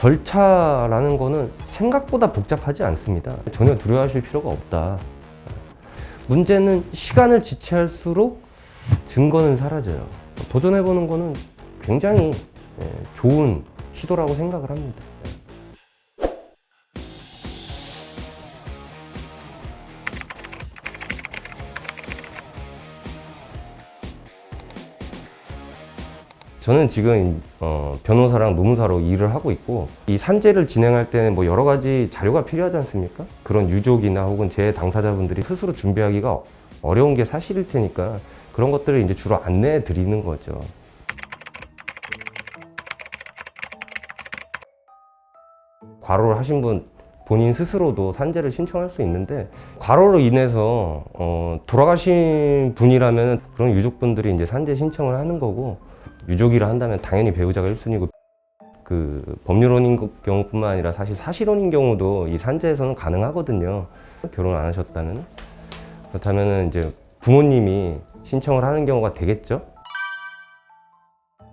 절차라는 거는 생각보다 복잡하지 않습니다. 전혀 두려워하실 필요가 없다. 문제는 시간을 지체할수록 증거는 사라져요. 도전해보는 거는 굉장히 좋은 시도라고 생각을 합니다. 저는 지금 변호사랑 노무사로 일을 하고 있고, 이 산재를 진행할 때는 뭐 여러 가지 자료가 필요하지 않습니까? 그런 유족이나 혹은 제 당사자분들이 스스로 준비하기가 어려운 게 사실일 테니까 그런 것들을 이제 주로 안내해 드리는 거죠. 과로를 하신 분 본인 스스로도 산재를 신청할 수 있는데, 과로로 인해서 돌아가신 분이라면 그런 유족분들이 이제 산재 신청을 하는 거고, 유족이라 한다면 당연히 배우자가 1순위고, 그 법률혼인 경우뿐만 아니라 사실 사실혼인 경우도 이 산재에서는 가능하거든요. 결혼 안 하셨다면. 그렇다면 이제 부모님이 신청을 하는 경우가 되겠죠.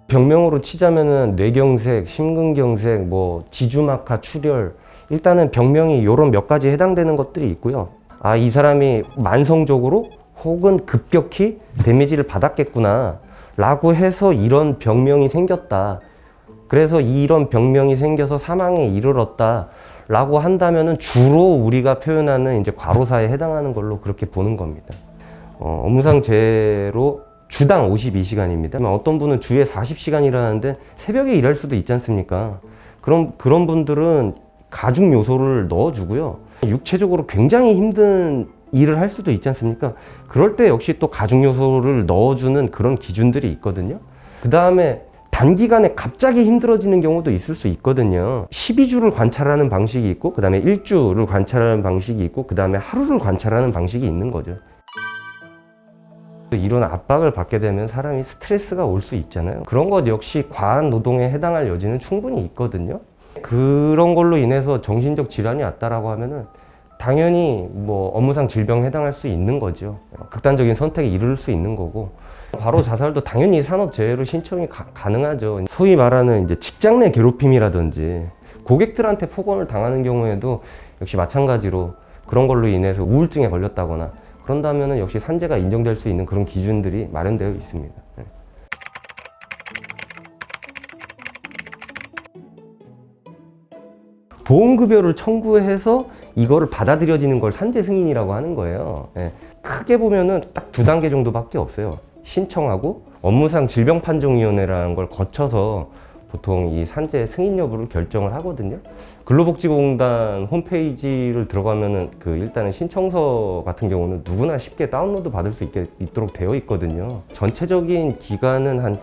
병명으로 치자면은 뇌경색, 심근경색, 뭐 지주막하, 출혈, 일단은 병명이 요런 몇 가지 해당되는 것들이 있고요. 아, 이 사람이 만성적으로 혹은 급격히 데미지를 받았겠구나 라고 해서 이런 병명이 생겼다, 그래서 이런 병명이 생겨서 사망에 이르렀다 라고 한다면은 주로 우리가 표현하는 이제 과로사에 해당하는 걸로 그렇게 보는 겁니다. 업무상 재해로 주당 52시간입니다. 어떤 분은 주에 40시간 일하는데 새벽에 일할 수도 있지 않습니까? 그런 분들은 가중 요소를 넣어주고요. 육체적으로 굉장히 힘든 일을 할 수도 있지 않습니까? 그럴 때 역시 또 가중 요소를 넣어주는 그런 기준들이 있거든요. 그 다음에 단기간에 갑자기 힘들어지는 경우도 있을 수 있거든요. 12주를 관찰하는 방식이 있고, 그 다음에 1주를 관찰하는 방식이 있고, 그 다음에 하루를 관찰하는 방식이 있는 거죠. 이런 압박을 받게 되면 사람이 스트레스가 올 수 있잖아요. 그런 것 역시 과한 노동에 해당할 여지는 충분히 있거든요. 그런 걸로 인해서 정신적 질환이 왔다라고 하면은 당연히 뭐 업무상 질병에 해당할 수 있는 거죠. 극단적인 선택에 이를 수 있는 거고, 과로 자살도 당연히 산업재해로 신청이 가능하죠. 소위 말하는 이제 직장 내 괴롭힘이라든지 고객들한테 폭언을 당하는 경우에도 역시 마찬가지로 그런 걸로 인해서 우울증에 걸렸다거나 그런다면은 역시 산재가 인정될 수 있는 그런 기준들이 마련되어 있습니다. 보험급여를 청구해서 이거를 받아들여지는 걸 산재 승인이라고 하는 거예요. 크게 보면은 딱 2단계 정도밖에 없어요. 신청하고 업무상 질병판정위원회라는 걸 거쳐서 보통 이 산재 승인 여부를 결정을 하거든요. 근로복지공단 홈페이지를 들어가면은 일단은 신청서 같은 경우는 누구나 쉽게 다운로드 받을 수 있도록 되어 있거든요. 전체적인 기간은 한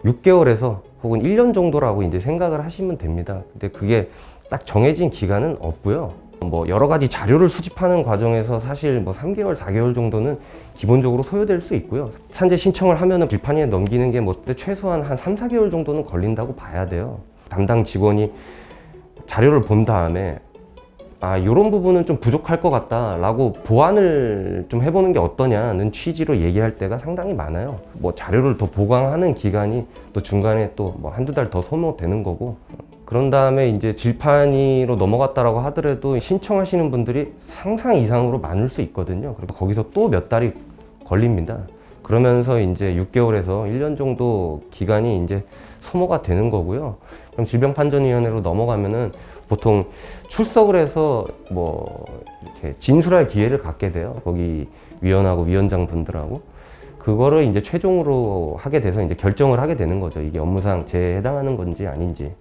6개월에서 혹은 1년 정도라고 이제 생각을 하시면 됩니다. 근데 그게 딱 정해진 기간은 없고요. 뭐 여러 가지 자료를 수집하는 과정에서 사실 뭐 3개월, 4개월 정도는 기본적으로 소요될 수 있고요. 산재 신청을 하면은 빌판에 넘기는 게 뭐 최소한 한 3, 4개월 정도는 걸린다고 봐야 돼요. 담당 직원이 자료를 본 다음에 아, 이런 부분은 좀 부족할 것 같다라고 보완을 좀 해보는 게 어떠냐는 취지로 얘기할 때가 상당히 많아요. 뭐 자료를 더 보강하는 기간이 또 중간에 또 뭐 한두 달 더 소모되는 거고, 그런 다음에 이제 질판이로 넘어갔다라고 하더라도 신청하시는 분들이 상상 이상으로 많을 수 있거든요. 그리고 거기서 또 몇 달이 걸립니다. 그러면서 이제 6개월에서 1년 정도 기간이 이제 소모가 되는 거고요. 그럼 질병판정위원회로 넘어가면은 보통 출석을 해서 뭐 이렇게 진술할 기회를 갖게 돼요. 거기 위원하고 위원장 분들하고. 그거를 이제 최종으로 하게 돼서 이제 결정을 하게 되는 거죠. 이게 업무상 재해에 해당하는 건지 아닌지.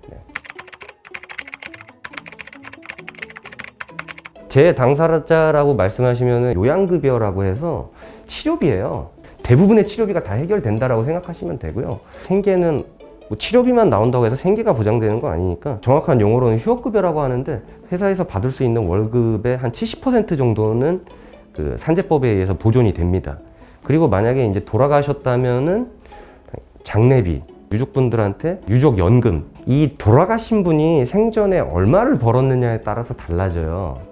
제 당사자라고 말씀하시면 요양급여라고 해서 치료비예요. 대부분의 치료비가 다 해결된다라고 생각하시면 되고요. 생계는 뭐 치료비만 나온다고 해서 생계가 보장되는 거 아니니까, 정확한 용어로는 휴업급여라고 하는데 회사에서 받을 수 있는 월급의 한 70% 정도는 그 산재법에 의해서 보존이 됩니다. 그리고 만약에 이제 돌아가셨다면은 장례비, 유족분들한테 유족연금, 이 돌아가신 분이 생전에 얼마를 벌었느냐에 따라서 달라져요.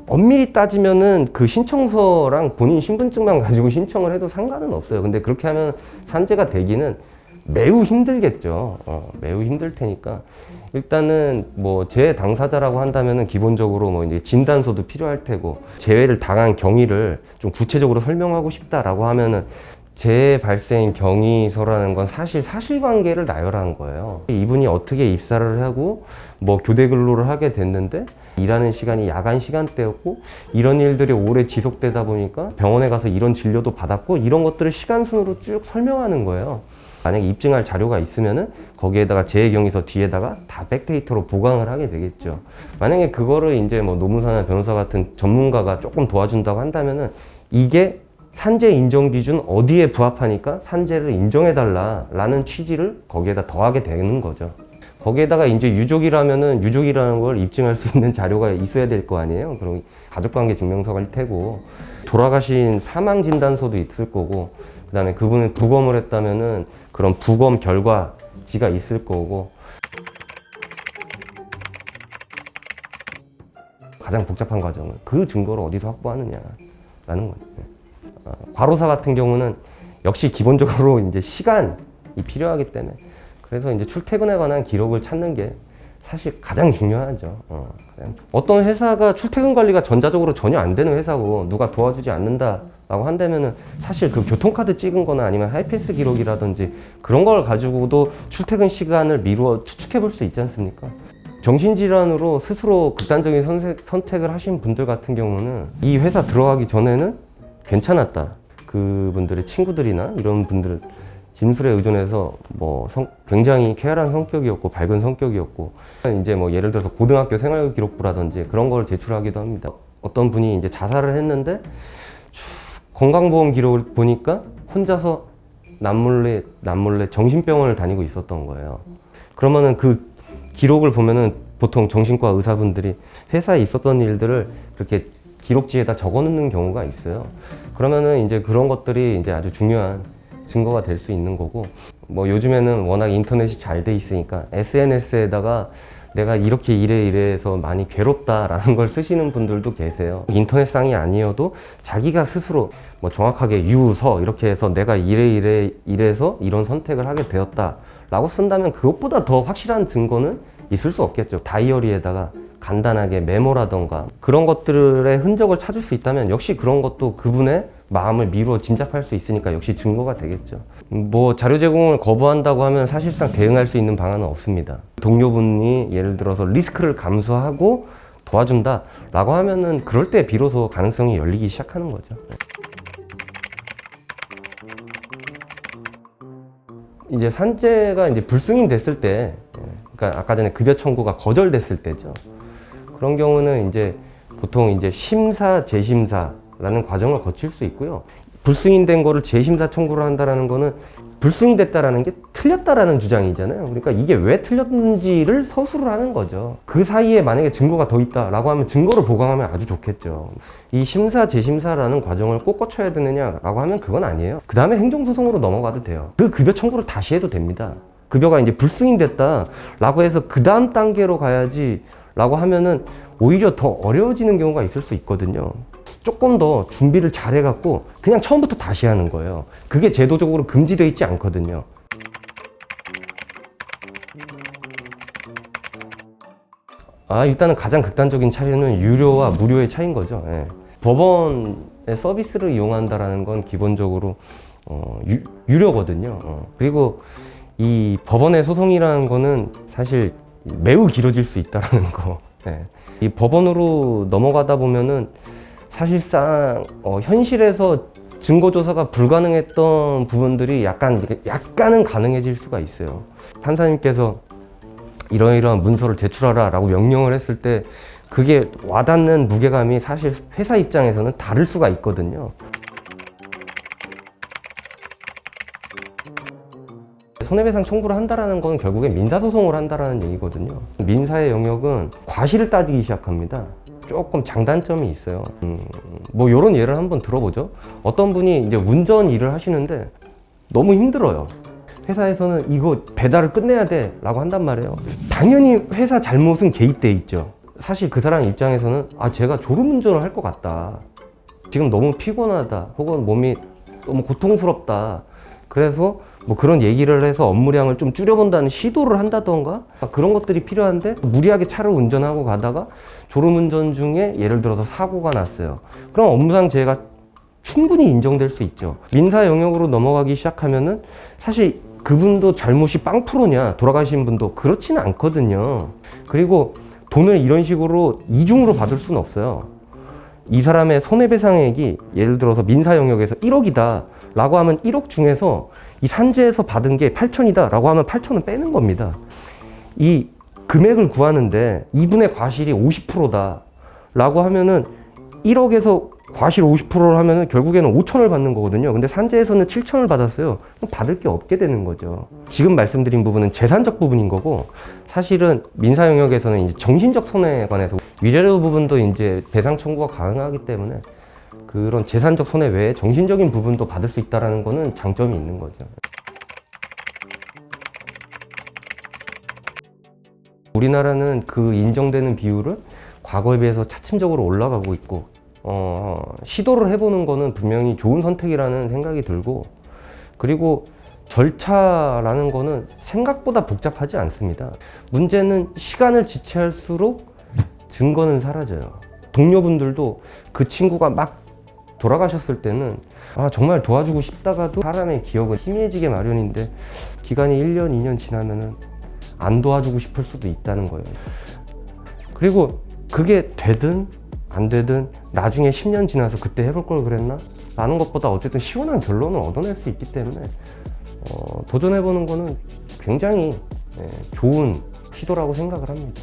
엄밀히 따지면은 그 신청서랑 본인 신분증만 가지고 신청을 해도 상관은 없어요. 근데 그렇게 하면 산재가 되기는 매우 힘들겠죠. 매우 힘들 테니까 일단은 뭐 제 당사자라고 한다면은 기본적으로 뭐 이제 진단서도 필요할 테고 재해를 당한 경위를 좀 구체적으로 설명하고 싶다라고 하면은 재해 발생 경위서라는 건 사실관계를 나열한 거예요. 이분이 어떻게 입사를 하고 뭐 교대 근로를 하게 됐는데 일하는 시간이 야간 시간대였고 이런 일들이 오래 지속되다 보니까 병원에 가서 이런 진료도 받았고 이런 것들을 시간순으로 쭉 설명하는 거예요. 만약에 입증할 자료가 있으면은 거기에다가 재해 경위서 뒤에다가 다 백데이터로 보강을 하게 되겠죠. 만약에 그거를 이제 뭐 노무사나 변호사 같은 전문가가 조금 도와준다고 한다면은 이게 산재 인정 기준 어디에 부합하니까 산재를 인정해달라라는 취지를 거기에다 더하게 되는 거죠. 거기에다가 이제 유족이라면은 유족이라는 걸 입증할 수 있는 자료가 있어야 될 거 아니에요. 그럼 가족관계 증명서가 일 테고 돌아가신 사망 진단서도 있을 거고 그다음에 그분이 부검을 했다면은 그런 부검 결과지가 있을 거고 가장 복잡한 과정은 그 증거를 어디서 확보하느냐라는 거예요. 과로사 같은 경우는 역시 기본적으로 이제 시간이 필요하기 때문에 그래서 이제 출퇴근에 관한 기록을 찾는 게 사실 가장 중요하죠. 어떤 회사가 출퇴근 관리가 전자적으로 전혀 안 되는 회사고 누가 도와주지 않는다라고 한다면은 사실 그 교통카드 찍은 거나 아니면 하이패스 기록이라든지 그런 걸 가지고도 출퇴근 시간을 미루어 추측해 볼 수 있지 않습니까? 정신질환으로 스스로 극단적인 선택을 하신 분들 같은 경우는 이 회사 들어가기 전에는 괜찮았다. 그분들의 친구들이나 이런 분들 진술에 의존해서 뭐 굉장히 쾌활한 성격이었고 밝은 성격이었고 이제 뭐 예를 들어서 고등학교 생활기록부라든지 그런 걸 제출하기도 합니다. 어떤 분이 이제 자살을 했는데 건강보험 기록을 보니까 혼자서 남몰래 정신병원을 다니고 있었던 거예요. 그러면은 그 기록을 보면은 보통 정신과 의사분들이 회사에 있었던 일들을 그렇게 기록지에다 적어 놓는 경우가 있어요. 그러면은 이제 그런 것들이 이제 아주 중요한 증거가 될 수 있는 거고 뭐 요즘에는 워낙 인터넷이 잘 돼 있으니까 SNS에다가 내가 이렇게 이래서 많이 괴롭다라는 걸 쓰시는 분들도 계세요. 인터넷상이 아니어도 자기가 스스로 뭐 정확하게 유서 이렇게 해서 내가 이래서 이런 선택을 하게 되었다라고 쓴다면 그것보다 더 확실한 증거는 있을 수 없겠죠. 다이어리에다가 간단하게 메모라던가 그런 것들의 흔적을 찾을 수 있다면 역시 그런 것도 그분의 마음을 미루어 짐작할 수 있으니까 역시 증거가 되겠죠. 뭐 자료 제공을 거부한다고 하면 사실상 대응할 수 있는 방안은 없습니다. 동료분이 예를 들어서 리스크를 감수하고 도와준다 라고 하면은 그럴 때 비로소 가능성이 열리기 시작하는 거죠. 이제 산재가 이제 불승인 됐을 때, 그러니까 아까 전에 급여 청구가 거절됐을 때죠. 그런 경우는 이제 보통 이제 심사, 재심사라는 과정을 거칠 수 있고요. 불승인된 거를 재심사 청구를 한다라는 거는 불승인됐다라는 게 틀렸다라는 주장이잖아요. 그러니까 이게 왜 틀렸는지를 서술을 하는 거죠. 그 사이에 만약에 증거가 더 있다라고 하면 증거를 보강하면 아주 좋겠죠. 이 심사, 재심사라는 과정을 꼭 거쳐야 되느냐라고 하면 그건 아니에요. 그 다음에 행정소송으로 넘어가도 돼요. 그 급여 청구를 다시 해도 됩니다. 급여가 이제 불승인됐다라고 해서 그 다음 단계로 가야지 라고 하면은 오히려 더 어려워지는 경우가 있을 수 있거든요. 조금 더 준비를 잘 해갖고 그냥 처음부터 다시 하는 거예요. 그게 제도적으로 금지되어 있지 않거든요. 일단은 가장 극단적인 차이는 유료와 무료의 차이인 거죠. 예. 법원의 서비스를 이용한다라는 건 기본적으로 유료거든요. 그리고 이 법원의 소송이라는 거는 사실 매우 길어질 수 있다는 거. 예. 이 법원으로 넘어가다 보면은 사실상 현실에서 증거조사가 불가능했던 부분들이 약간은 가능해질 수가 있어요. 판사님께서 이러이러한 문서를 제출하라 라고 명령을 했을 때 그게 와닿는 무게감이 사실 회사 입장에서는 다를 수가 있거든요. 손해배상 청구를 한다라는 건 결국에 민사소송을 한다라는 얘기거든요. 민사의 영역은 과실을 따지기 시작합니다. 조금 장단점이 있어요. 뭐 이런 예를 한번 들어보죠. 어떤 분이 이제 운전 일을 하시는데 너무 힘들어요. 회사에서는 이거 배달을 끝내야 돼 라고 한단 말이에요. 당연히 회사 잘못은 개입돼 있죠. 사실 그 사람 입장에서는 제가 졸음운전을 할 것 같다. 지금 너무 피곤하다. 혹은 몸이 너무 고통스럽다. 그래서 뭐 그런 얘기를 해서 업무량을 좀 줄여본다는 시도를 한다던가 그런 것들이 필요한데, 무리하게 차를 운전하고 가다가 졸음운전 중에 예를 들어서 사고가 났어요. 그럼 업무상 재해가 충분히 인정될 수 있죠. 민사 영역으로 넘어가기 시작하면은 사실 그분도 잘못이 빵프로냐, 돌아가신 분도 그렇지는 않거든요. 그리고 돈을 이런 식으로 이중으로 받을 수는 없어요. 이 사람의 손해배상액이 예를 들어서 민사 영역에서 1억이다 라고 하면 1억 중에서 이 산재에서 받은 게 8천이다 라고 하면 8천은 빼는 겁니다. 이 금액을 구하는데 이분의 과실이 50%다 라고 하면은 1억에서 과실 50%를 하면은 결국에는 5천을 받는 거거든요. 근데 산재에서는 7천을 받았어요. 그럼 받을 게 없게 되는 거죠. 지금 말씀드린 부분은 재산적 부분인 거고, 사실은 민사 영역에서는 이제 정신적 손해에 관해서 위례료 부분도 이제 배상 청구가 가능하기 때문에 그런 재산적 손해 외에 정신적인 부분도 받을 수 있다는 거는 장점이 있는 거죠. 우리나라는 그 인정되는 비율은 과거에 비해서 차츰적으로 올라가고 있고, 시도를 해보는 거는 분명히 좋은 선택이라는 생각이 들고, 그리고 절차라는 거는 생각보다 복잡하지 않습니다. 문제는 시간을 지체할수록 증거는 사라져요. 동료분들도 그 친구가 막 돌아가셨을 때는 정말 도와주고 싶다가도 사람의 기억은 희미해지게 마련인데, 기간이 1년, 2년 지나면은 안 도와주고 싶을 수도 있다는 거예요. 그리고 그게 되든 안 되든 나중에 10년 지나서 그때 해볼 걸 그랬나? 라는 것보다 어쨌든 시원한 결론을 얻어낼 수 있기 때문에 도전해보는 거는 굉장히 좋은 시도라고 생각을 합니다.